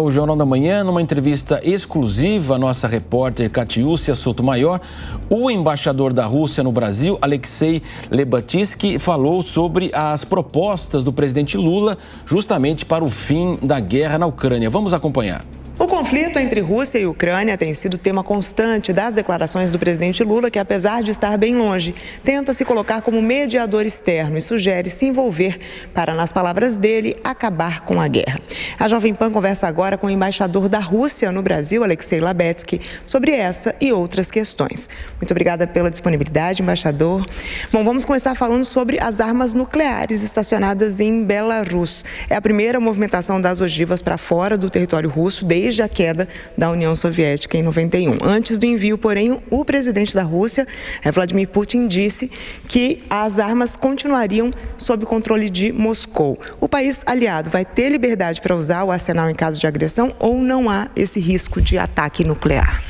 O Jornal da Manhã, numa entrevista exclusiva à nossa repórter Katiúcia Sotomayor, o embaixador da Rússia no Brasil, Alexei Lebatsky, falou sobre as propostas do presidente Lula justamente para o fim da guerra na Ucrânia. Vamos acompanhar. O conflito entre Rússia e Ucrânia tem sido tema constante das declarações do presidente Lula, que, apesar de estar bem longe, tenta se colocar como mediador externo e sugere se envolver para, nas palavras dele, acabar com a guerra. A Jovem Pan conversa agora com o embaixador da Rússia no Brasil, Alexei Lebatsky, sobre essa e outras questões. Muito obrigada pela disponibilidade, embaixador. Bom, vamos começar falando sobre as armas nucleares estacionadas em Belarus. É a primeira movimentação das ogivas para fora do território russo desde a queda da União Soviética em 91. Antes do envio, porém, o presidente da Rússia, Vladimir Putin, disse que as armas continuariam sob controle de Moscou. O país aliado vai ter liberdade para usar o arsenal em caso de agressão ou não há esse risco de ataque nuclear?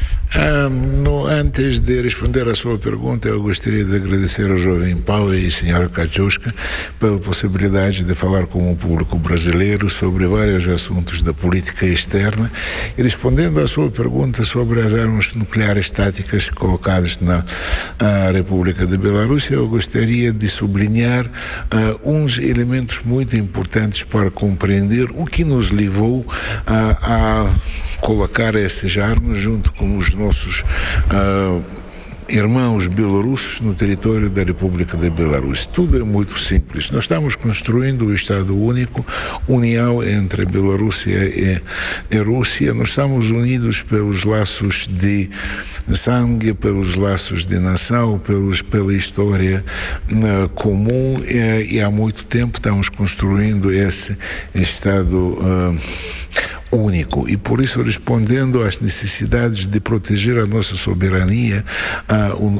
Antes de responder à sua pergunta, eu gostaria de agradecer ao Jovem Pan e à senhora Katiuska pela possibilidade de falar com o público brasileiro sobre vários assuntos da política externa. E respondendo à sua pergunta sobre as armas nucleares táticas colocadas na República de Bielorrússia, eu gostaria de sublinhar uns elementos muito importantes para compreender o que nos levou a colocar essas armas junto com os nossos irmãos belorussos no território da República de Belarus. Tudo é muito simples. Nós estamos construindo o Estado único, união entre Bielorrússia e Rússia. Nós estamos unidos pelos laços de sangue, pelos laços de nação, pela história comum e há muito tempo estamos construindo esse Estado único. E por isso, respondendo às necessidades de proteger a nossa soberania,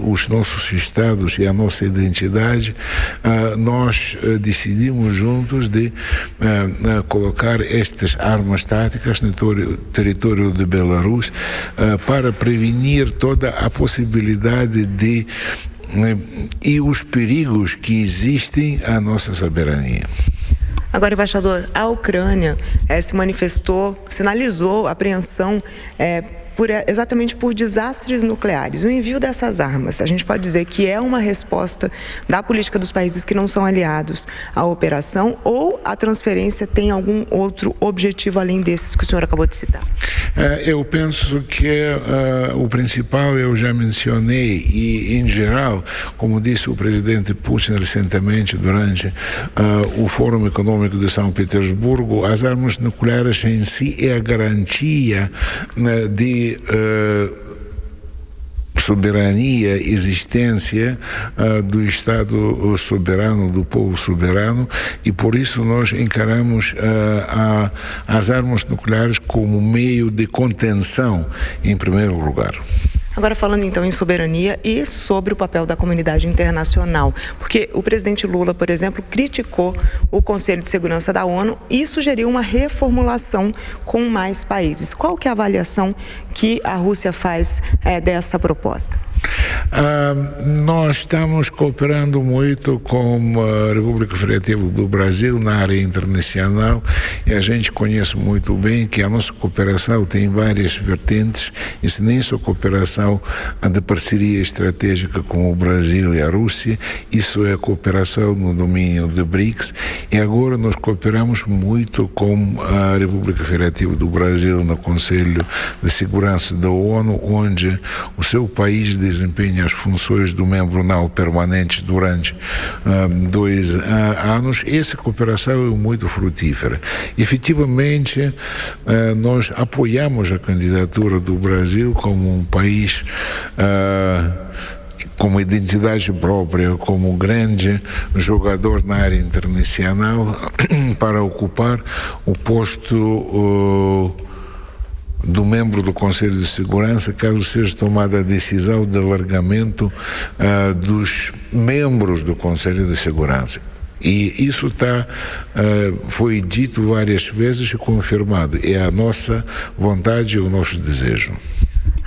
os nossos estados e a nossa identidade, nós decidimos juntos de colocar estas armas táticas no território de Belarus para prevenir toda a possibilidade de e os perigos que existem à nossa soberania. Agora, embaixador, a Ucrânia se manifestou, sinalizou apreensão exatamente por desastres nucleares. O envio dessas armas, a gente pode dizer que é uma resposta da política dos países que não são aliados à operação, ou a transferência tem algum outro objetivo além desses que o senhor acabou de citar? Eu penso que o principal eu já mencionei e, em geral, como disse o presidente Putin recentemente durante o Fórum Econômico de São Petersburgo, as armas nucleares em si é a garantia de soberania, existência do Estado soberano, do povo soberano, e por isso nós encaramos as armas nucleares como meio de contenção, em primeiro lugar. Agora, falando então em soberania e sobre o papel da comunidade internacional, porque o presidente Lula, por exemplo, criticou o Conselho de Segurança da ONU e sugeriu uma reformulação com mais países. Qual que é a avaliação que a Rússia faz dessa proposta? Nós estamos cooperando muito com a República Federativa do Brasil na área internacional e a gente conhece muito bem que a nossa cooperação tem várias vertentes. Isso nem só cooperação de parceria estratégica com o Brasil e a Rússia, isso é cooperação no domínio do BRICS, e agora nós cooperamos muito com a República Federativa do Brasil no Conselho de Segurança da ONU, onde o seu país desempenha as funções do membro não permanente durante 2 anos. Essa cooperação é muito frutífera. Efetivamente, nós apoiamos a candidatura do Brasil como um país como identidade própria, como grande jogador na área internacional para ocupar o posto do membro do Conselho de Segurança, caso seja tomada a decisão de alargamento dos membros do Conselho de Segurança. E isso foi dito várias vezes e confirmado. É a nossa vontade e o nosso desejo.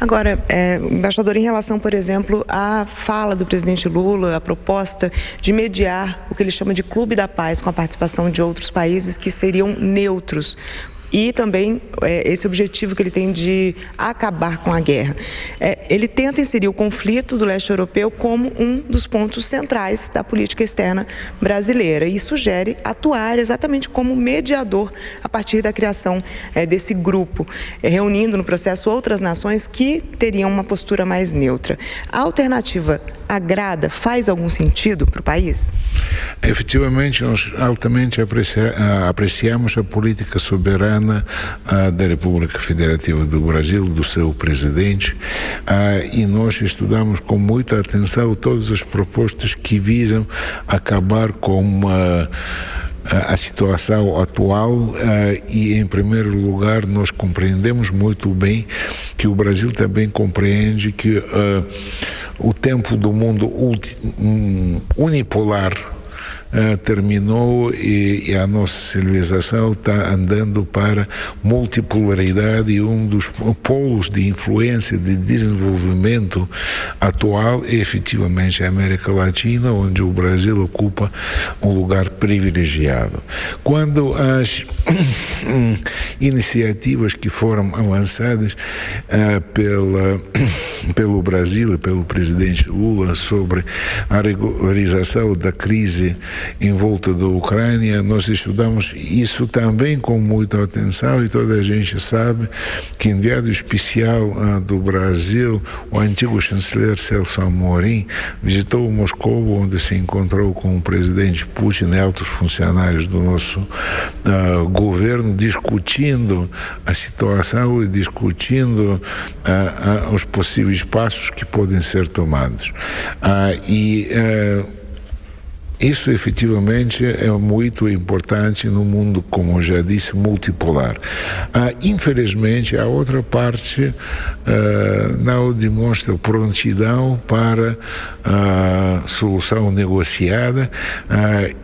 Agora, embaixador, em relação, por exemplo, à fala do presidente Lula, a proposta de mediar o que ele chama de Clube da Paz com a participação de outros países que seriam neutros. e também esse objetivo que ele tem de acabar com a guerra. Ele tenta inserir o conflito do leste europeu como um dos pontos centrais da política externa brasileira e sugere atuar exatamente como mediador a partir da criação desse grupo, reunindo no processo outras nações que teriam uma postura mais neutra. A alternativa agrada, faz algum sentido para o país? Efetivamente, nós altamente apreciamos a política soberana da República Federativa do Brasil, do seu presidente, e nós estudamos com muita atenção todas as propostas que visam acabar com a situação atual e, em primeiro lugar, nós compreendemos muito bem que o Brasil também compreende que o tempo do mundo unipolar terminou e a nossa civilização está andando para multipolaridade e um dos polos de influência, de desenvolvimento atual é efetivamente a América Latina, onde o Brasil ocupa um lugar privilegiado. Quando as iniciativas que foram avançadas pelo Brasil e pelo presidente Lula sobre a regularização da crise em volta da Ucrânia, nós estudamos isso também com muita atenção e toda a gente sabe que enviado especial do Brasil, o antigo chanceler Celso Amorim, visitou Moscou, onde se encontrou com o presidente Putin e altos funcionários do nosso governo, discutindo a situação e discutindo os possíveis passos que podem ser tomados. Isso efetivamente é muito importante no mundo, como eu já disse, multipolar. Infelizmente, a outra parte não demonstra prontidão para a solução negociada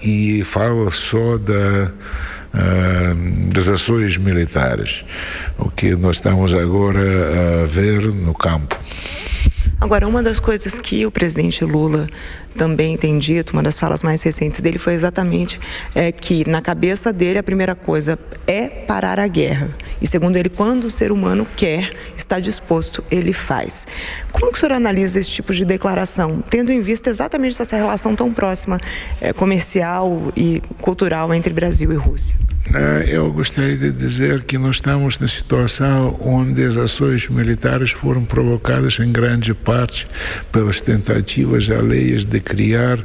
e fala só das ações militares, o que nós estamos agora a ver no campo. Agora, uma das coisas que o presidente Lula também tem dito, uma das falas mais recentes dele foi exatamente que na cabeça dele a primeira coisa é parar a guerra. E segundo ele, quando o ser humano quer, está disposto, ele faz. Como que o senhor analisa esse tipo de declaração, tendo em vista exatamente essa relação tão próxima comercial e cultural entre Brasil e Rússia? Eu gostaria de dizer que nós estamos na situação onde as ações militares foram provocadas em grande parte pelas tentativas alheias de criar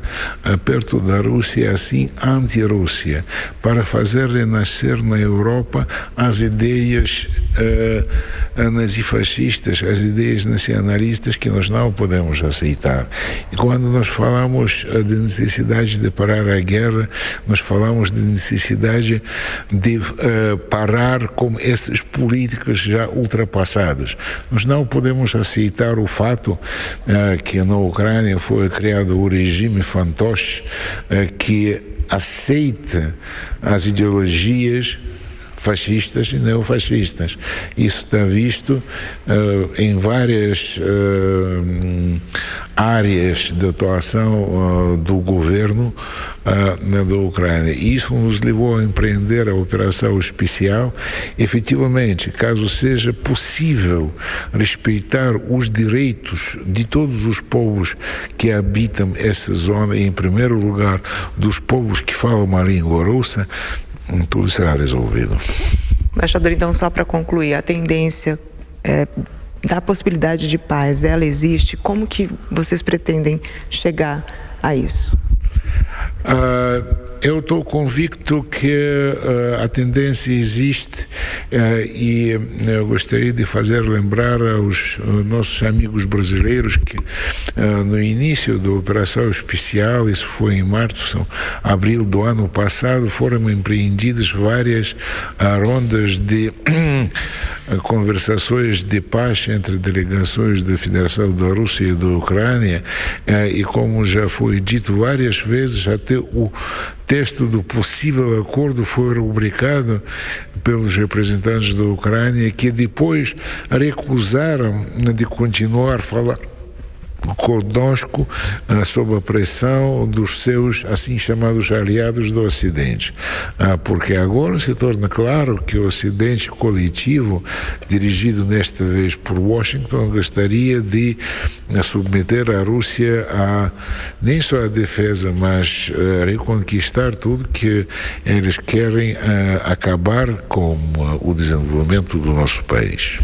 perto da Rússia, assim, anti-Rússia, para fazer renascer na Europa as ideias nazifascistas, as ideias nacionalistas que nós não podemos aceitar. E quando nós falamos de necessidade de parar a guerra, nós falamos de necessidade de parar com essas políticas já ultrapassadas. Nós não podemos aceitar o fato que na Ucrânia foi criado o regime fantoche que aceita as ideologias fascistas e neofascistas. Isso está visto em várias áreas de atuação do governo da Ucrânia. Isso nos levou a empreender a operação especial. Efetivamente, caso seja possível respeitar os direitos de todos os povos que habitam essa zona, e em primeiro lugar dos povos que falam a língua russa, tudo será resolvido. Embaixador, então, só para concluir, a tendência da possibilidade de paz, ela existe? Como que vocês pretendem chegar a isso? Eu estou convicto que a tendência existe e eu gostaria de fazer lembrar aos nossos amigos brasileiros que no início da operação especial, isso foi em março, abril do ano passado, foram empreendidas várias rondas de conversações de paz entre delegações da Federação da Rússia e da Ucrânia e, como já foi dito várias vezes, até o texto do possível acordo foi rubricado pelos representantes da Ucrânia, que depois recusaram de continuar a falar conosco sob a pressão dos seus assim chamados aliados do Ocidente, porque agora se torna claro que o Ocidente coletivo, dirigido nesta vez por Washington, gostaria de submeter a Rússia a nem só a defesa, mas reconquistar tudo que eles querem acabar com o desenvolvimento do nosso país.